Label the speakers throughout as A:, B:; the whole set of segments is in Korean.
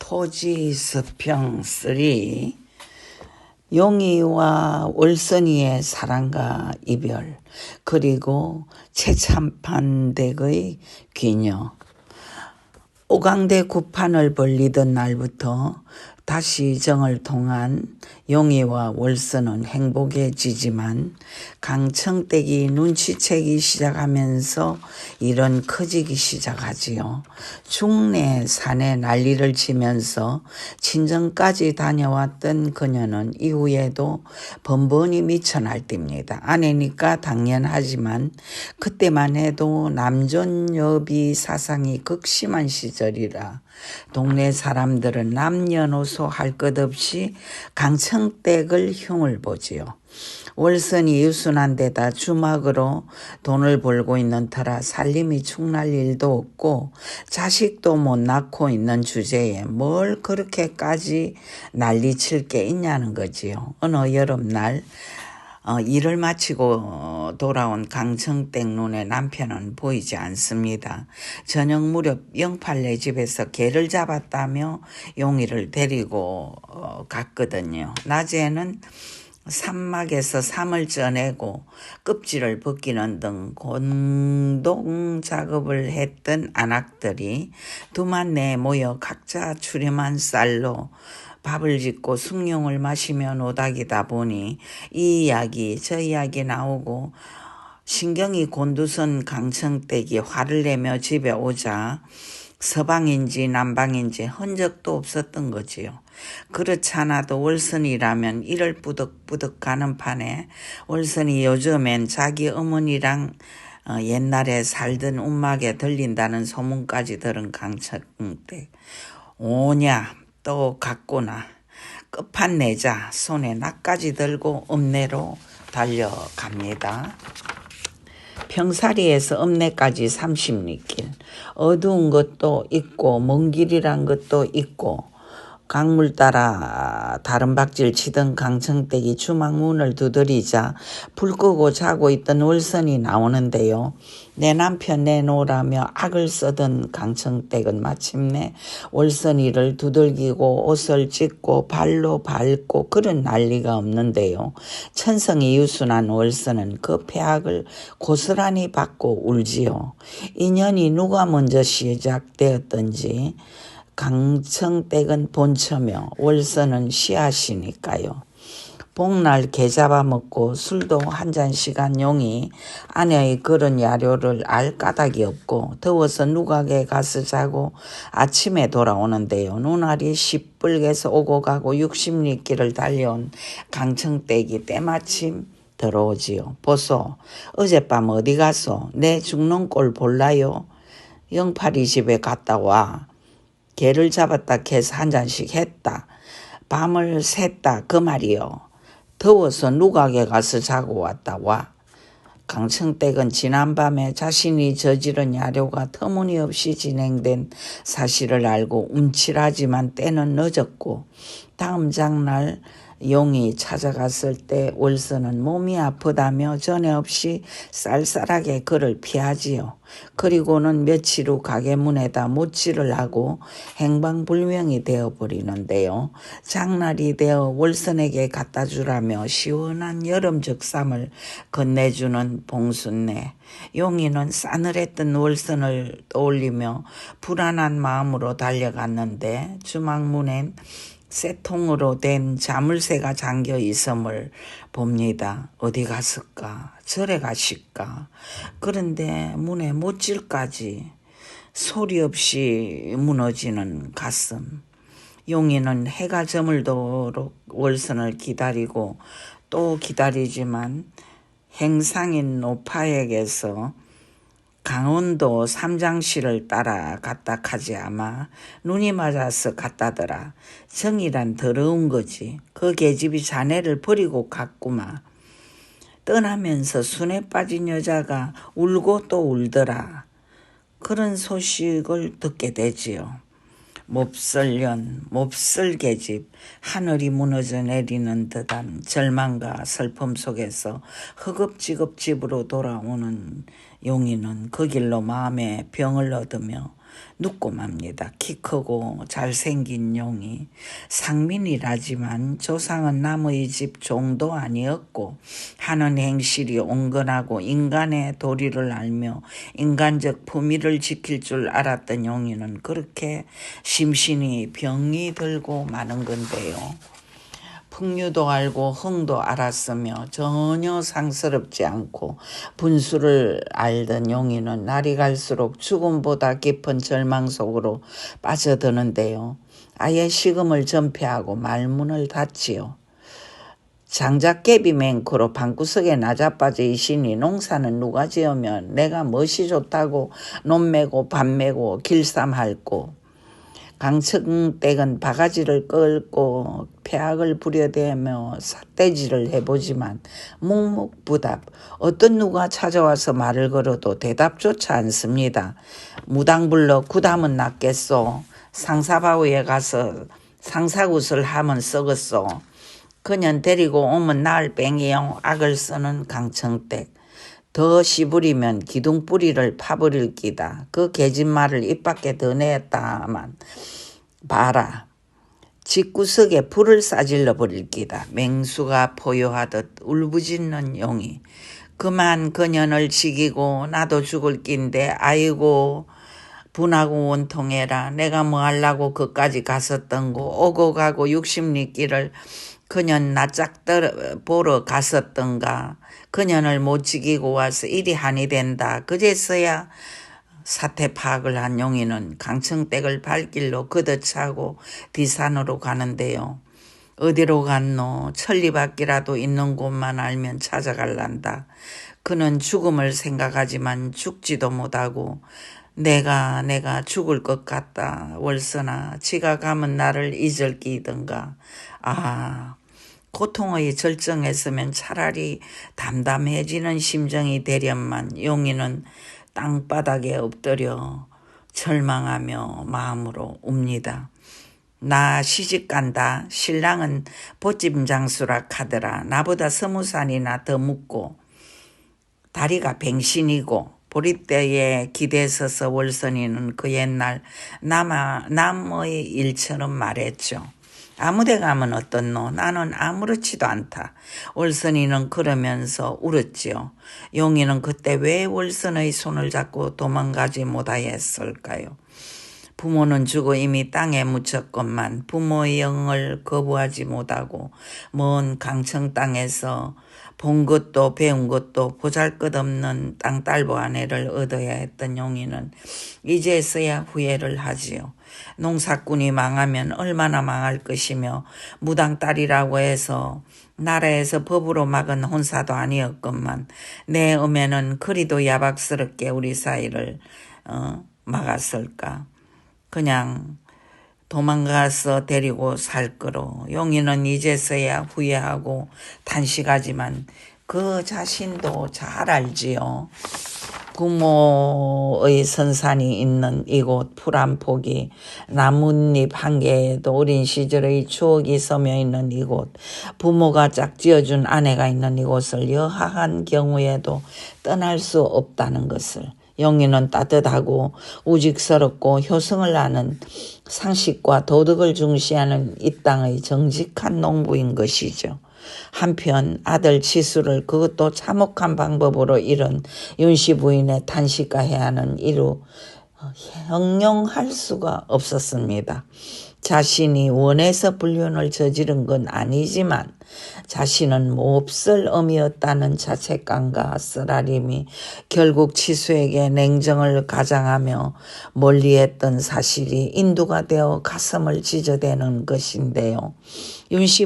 A: 토지 서평 3 용이와 월선이의 사랑과 이별 그리고 최참판댁의 귀녀. 오강대 구판을 벌리던 날부터 다시 정을 통한 용이와 월선은 행복해지지만 강청댁이 눈치채기 시작하면서 일은 커지기 시작하지요. 중내 산에 난리를 치면서 친정까지 다녀왔던 그녀는 이후에도 번번이 미쳐 날뜁니다. 아내니까 당연하지만 그때만 해도 남존여비 사상이 극심한 시절이라 동네 사람들은 남녀노소 할 것 없이 강청댁을 흉을 보지요. 월선이 유순한 데다 주막으로 돈을 벌고 있는 터라 살림이 축날 일도 없고 자식도 못 낳고 있는 주제에 뭘 그렇게까지 난리칠 게 있냐는 거지요. 어느 여름날 일을 마치고 돌아온 강청댁 눈에 남편은 보이지 않습니다. 저녁 무렵 영팔네 집에서 개를 잡았다며 용이를 데리고 갔거든요. 낮에는 산막에서 삼을 쪄내고 껍질을 벗기는 등 공동 작업을 했던 안악들이 두만내에 모여 각자 추렴한 쌀로 밥을 짓고 숭늉을 마시며 노닥이다 보니 이 이야기 저 이야기 나오고 신경이 곤두선 강청댁이 화를 내며 집에 오자 서방인지 남방인지 흔적도 없었던 거지요. 그렇잖아도 월선이라면 이를 뿌득뿌득 가는 판에 월선이 요즘엔 자기 어머니랑 옛날에 살던 움막에 들린다는 소문까지 들은 강청댁. 오냐 또 갔구나. 끝판내자 손에 낫까지 들고 읍내로 달려갑니다. 평사리에서 읍내까지 30리길. 어두운 것도 있고 먼 길이란 것도 있고 강물 따라 다른 박질 치던 강청댁이 주막 문을 두드리자 불 끄고 자고 있던 월선이 나오는데요. 내 남편 내놓으라며 악을 써던 강청댁은 마침내 월선이를 두들기고 옷을 찢고 발로 밟고 그런 난리가 없는데요. 천성이 유순한 월선은 그 폐악을 고스란히 받고 울지요. 인연이 누가 먼저 시작되었던지 강청댁은 본처며 월선은 씨앗이니까요. 복날 개 잡아먹고 술도 한 잔씩 한 용이 아내의 그런 야료를 알 까닭이 없고 더워서 누각에 가서 자고 아침에 돌아오는데요. 눈알이 시뻘개서 오고 가고 60리길을 달려온 강청댁이 때마침 들어오지요. 보소, 어젯밤 어디 가소? 내 죽는 꼴 볼라요? 영팔이 집에 갔다 와. 개를 잡았다 캐서 한 잔씩 했다. 밤을 샜다 그 말이요. 더워서 누각에 가서 자고 왔다 와. 강청댁은 지난밤에 자신이 저지른 야료가 터무니없이 진행된 사실을 알고 움찔하지만 때는 늦었고 다음 장날 용이 찾아갔을 때 월선은 몸이 아프다며 전에 없이 쌀쌀하게 그를 피하지요. 그리고는 며칠 후 가게 문에다 못질을 하고 행방불명이 되어버리는데요. 장날이 되어 월선에게 갖다 주라며 시원한 여름적 쌈을 건네주는 봉순내. 용이는 싸늘했던 월선을 떠올리며 불안한 마음으로 달려갔는데 주막문엔 쇠통으로 된 자물쇠가 잠겨 있음을 봅니다. 어디 갔을까? 절에 가실까? 그런데 문에 못질까지 소리 없이 무너지는 가슴. 용이는 해가 저물도록 월선을 기다리고 또 기다리지만 행상인 노파에게서 강원도 삼장시를 따라 갔다 카지 아마 눈이 맞아서 갔다더라. 정이란 더러운 거지. 그 계집이 자네를 버리고 갔구마. 떠나면서 순에 빠진 여자가 울고 또 울더라. 그런 소식을 듣게 되지요. 몹쓸년, 몹쓸 계집, 하늘이 무너져 내리는 듯한 절망과 슬픔 속에서 허겁지겁 집으로 돌아오는 용이는 그 길로 마음에 병을 얻으며 눕고 맙니다. 키 크고 잘생긴 용이. 상민이라지만 조상은 남의 집 종도 아니었고 하는 행실이 온건하고 인간의 도리를 알며 인간적 품위를 지킬 줄 알았던 용이는 그렇게 심신이 병이 들고 마는 건데요. 풍류도 알고 흥도 알았으며 전혀 상스럽지 않고 분수를 알던 용이는 날이 갈수록 죽음보다 깊은 절망 속으로 빠져드는데요. 아예 식음을 전폐하고 말문을 닫지요. 장작개비 맹크로 방구석에 나자빠져 이시니 농사는 누가 지으면 내가 멋이 좋다고 논 메고 밭 메고 길쌈할꼬. 강청댁은 바가지를 끌고 폐악을 부려대며 삿대질을 해보지만 묵묵부답. 어떤 누가 찾아와서 말을 걸어도 대답조차 않습니다. 무당불러 구담은 낫겠소. 상사바위에 가서 상사굿을 하면 썩었소. 그년 데리고 오면 나을 뺑이용 악을 쓰는 강청댁. 더 씨부리면 기둥뿌리를 파버릴 끼다. 그 개짓말을 입 밖에 더 냈다만 봐라. 집구석에 불을 싸질러 버릴 끼다. 맹수가 포효하듯 울부짖는 용이. 그만 그년을 지기고 나도 죽을 낀데 아이고 분하고 원통해라. 내가 뭐 하려고 그까지 갔었던고. 오고 가고 60리 길을 그년 낯짝 보러 갔었던가. 그년을 못 지키고 와서 일이 한이 된다. 그제서야 사태 파악을 한 용이는 강청댁을 발길로 걷어차고 뒷산으로 가는데요. 어디로 갔노? 천리밖이라도 있는 곳만 알면 찾아갈란다. 그는 죽음을 생각하지만 죽지도 못하고 내가 죽을 것 같다. 월서나 지가 가면 나를 잊을 끼든가. 고통의 절정했으면 차라리 담담해지는 심정이 되련만 용이는 땅바닥에 엎드려 절망하며 마음으로 웁니다. 나 시집간다. 신랑은 보찜장수라 카더라. 나보다 20살이나 더 묻고 다리가 뱅신이고 보릿대에 기대 서서 월선이는 그 옛날 남의 일처럼 말했죠. 아무데 가면 어떻노? 나는 아무렇지도 않다. 월선이는 그러면서 울었지요. 용이는 그때 왜 월선의 손을 잡고 도망가지 못하였을까요? 부모는 죽어 이미 땅에 묻혔건만 부모의 영을 거부하지 못하고 먼 강청 땅에서 본 것도 배운 것도 보잘것없는 땅딸보 아내를 얻어야 했던 용이는 이제서야 후회를 하지요. 농사꾼이 망하면 얼마나 망할 것이며 무당딸이라고 해서 나라에서 법으로 막은 혼사도 아니었건만 내 음에는 그리도 야박스럽게 우리 사이를 막았을까. 그냥 도망가서 데리고 살 거로. 용이는 이제서야 후회하고 단식하지만 그 자신도 잘 알지요. 부모의 선산이 있는 이곳 풀 한 폭이 나뭇잎 한 개에도 어린 시절의 추억이 서며 있는 이곳 부모가 짝지어준 아내가 있는 이곳을 여하한 경우에도 떠날 수 없다는 것을 용이는 따뜻하고 우직스럽고 효성을 아는 상식과 도덕을 중시하는 이 땅의 정직한 농부인 것이죠. 한편 아들 치수를 그것도 참혹한 방법으로 잃은 윤씨 부인의 탄식과 해하는 이루 형용할 수가 없었습니다. 자신이 원해서 불륜을 저지른 건 아니지만 자신은 몹쓸 엄이었다는 자책감과 쓰라림이 결국 치수에게 냉정을 가장하며 멀리했던 사실이 인도가 되어 가슴을 찢어대는 것인데요. 윤씨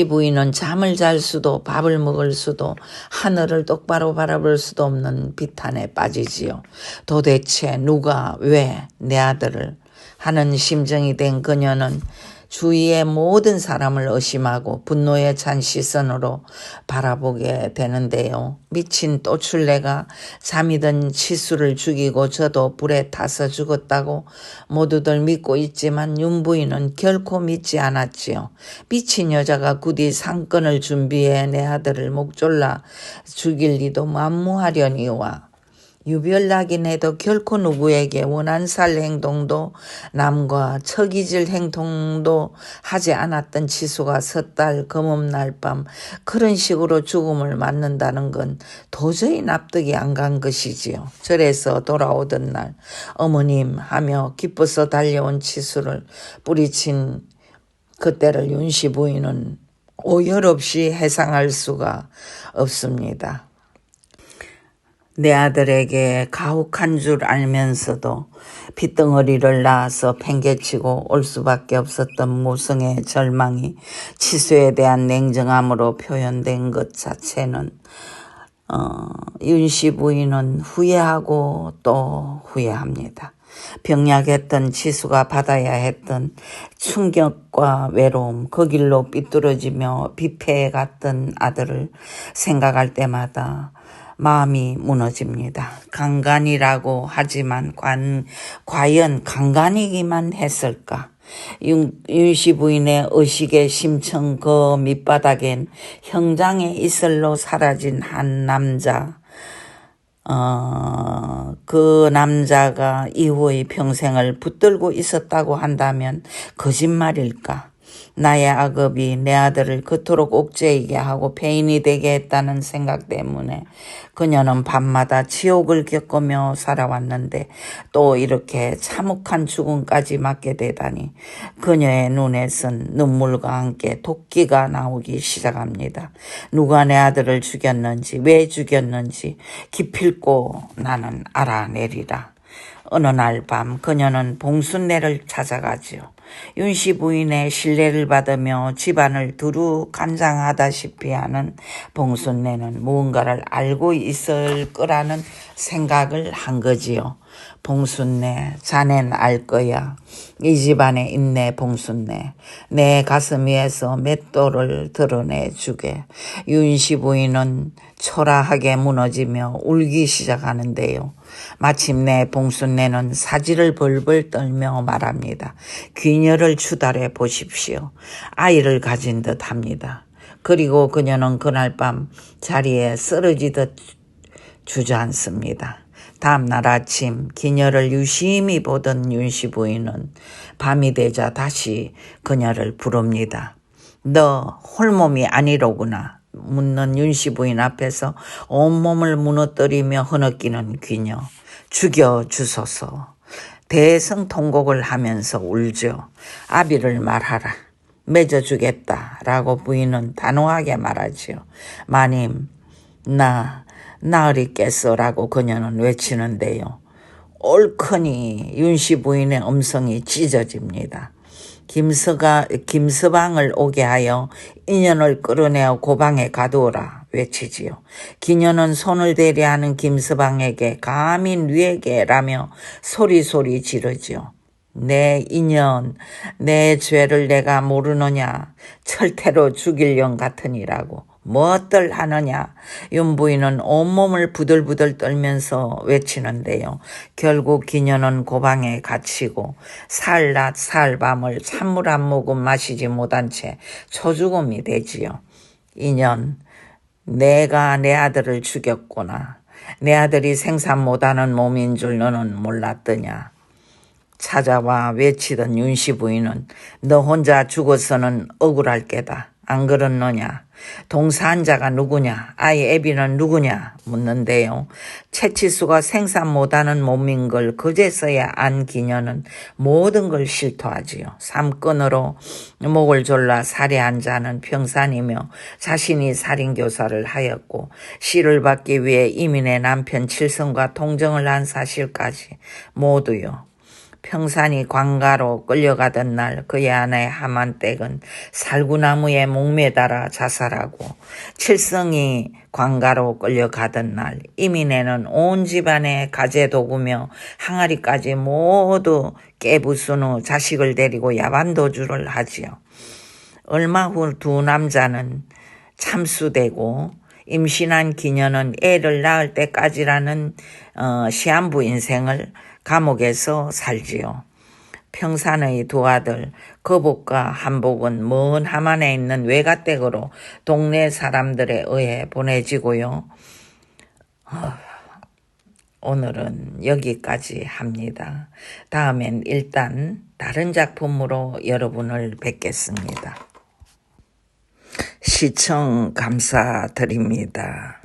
A: 부인은 잠을 잘 수도 밥을 먹을 수도 하늘을 똑바로 바라볼 수도 없는 비탄에 빠지지요. 도대체 누가 왜 내 아들을 하는 심정이 된 그녀는 주위의 모든 사람을 의심하고 분노에 찬 시선으로 바라보게 되는데요. 미친 또출레가 잠이 든 치수를 죽이고 저도 불에 타서 죽었다고 모두들 믿고 있지만 윤 부인은 결코 믿지 않았지요. 미친 여자가 굳이 상권을 준비해 내 아들을 목졸라 죽일 리도 만무하려니와 유별나긴 해도 결코 누구에게 원한살 행동도 남과 척이질 행동도 하지 않았던 지수가 섣달 검음날 밤 그런 식으로 죽음을 맞는다는 건 도저히 납득이 안 간 것이지요. 절에서 돌아오던 날 어머님 하며 기뻐서 달려온 지수를 뿌리친 그때를 윤씨 부인은 오열 없이 해상할 수가 없습니다. 내 아들에게 가혹한 줄 알면서도 핏덩어리를 낳아서 팽개치고 올 수밖에 없었던 모성의 절망이 치수에 대한 냉정함으로 표현된 것 자체는 윤씨 부인은 후회하고 또 후회합니다. 병약했던 치수가 받아야 했던 충격과 외로움, 그 길로 삐뚤어지며 비패해갔던 아들을 생각할 때마다 마음이 무너집니다. 강간이라고 하지만 과연 강간이기만 했을까? 윤씨 부인의 의식의 심청 그 밑바닥엔 형장의 이슬로 사라진 한 남자, 그 남자가 이후의 평생을 붙들고 있었다고 한다면 거짓말일까? 나의 악업이 내 아들을 그토록 옥죄이게 하고 폐인이 되게 했다는 생각 때문에 그녀는 밤마다 지옥을 겪으며 살아왔는데 또 이렇게 참혹한 죽음까지 맞게 되다니 그녀의 눈에선 눈물과 함께 도끼가 나오기 시작합니다. 누가 내 아들을 죽였는지 왜 죽였는지 기필코 나는 알아내리라. 어느 날 밤 그녀는 봉순내를 찾아가지요. 윤씨 부인의 신뢰를 받으며 집안을 두루 간장하다시피 하는 봉순내는 무언가를 알고 있을 거라는 생각을 한 거지요. 봉순내, 자넨 알 거야. 이 집안에 있네, 봉순내. 내 가슴 위에서 맷돌을 드러내주게. 윤씨 부인은 초라하게 무너지며 울기 시작하는데요. 마침내 봉순내는 사지를 벌벌 떨며 말합니다. 귀녀를 추달해 보십시오. 아이를 가진 듯 합니다. 그리고 그녀는 그날 밤 자리에 쓰러지듯 주저앉습니다. 다음날 아침 기녀를 유심히 보던 윤씨 부인은 밤이 되자 다시 그녀를 부릅니다. 너 홀몸이 아니로구나. 묻는 윤씨 부인 앞에서 온몸을 무너뜨리며 흐느끼는 귀녀. 죽여주소서. 대성통곡을 하면서 울죠. 아비를 말하라. 맺어주겠다라고 부인은 단호하게 말하지요. 마님, 나 나으리겠어라고 그녀는 외치는데요. 옳거니 윤씨 부인의 음성이 찢어집니다. 김서방을 오게 하여 인연을 끌어내어 고방에 가두어라 외치지요. 기녀는 손을 대리하는 김서방에게 감히 뉘에게라며 소리소리 지르지요. 내 인연, 내 죄를 내가 모르느냐. 철퇴로 죽일 영 같으니라고. 무엇들 하느냐. 윤부인은 온몸을 부들부들 떨면서 외치는데요. 결국 기녀는 고방에 갇히고 살낮 살밤을 찬물 한 모금 마시지 못한 채 초죽음이 되지요. 인연, 내가 내 아들을 죽였구나. 내 아들이 생산 못하는 몸인 줄 너는 몰랐더냐. 찾아와 외치던 윤씨 부인은 너 혼자 죽어서는 억울할 게다. 안 그렇느냐? 동사한 자가 누구냐? 아이 애비는 누구냐? 묻는데요. 채치수가 생산 못하는 몸인 걸 그제서야 안 기녀는 모든 걸 실토하지요. 삼건으로 목을 졸라 살해한 자는 평산이며 자신이 살인교사를 하였고 시를 받기 위해 이민의 남편 칠성과 동정을 한 사실까지 모두요. 평산이 관가로 끌려가던 날 그의 아내 하만댁은 살구나무에 목매달아 자살하고 칠성이 관가로 끌려가던 날 이민에는 온 집안에 가재도구며 항아리까지 모두 깨부순 후 자식을 데리고 야반도주를 하지요. 얼마 후 두 남자는 참수되고 임신한 기녀는 애를 낳을 때까지라는 시한부 인생을 감옥에서 살지요. 평산의 두 아들 거복과 한복은 먼 함안에 있는 외가댁으로 동네 사람들에 의해 보내지고요. 오늘은 여기까지 합니다. 다음엔 일단 다른 작품으로 여러분을 뵙겠습니다. 시청 감사드립니다.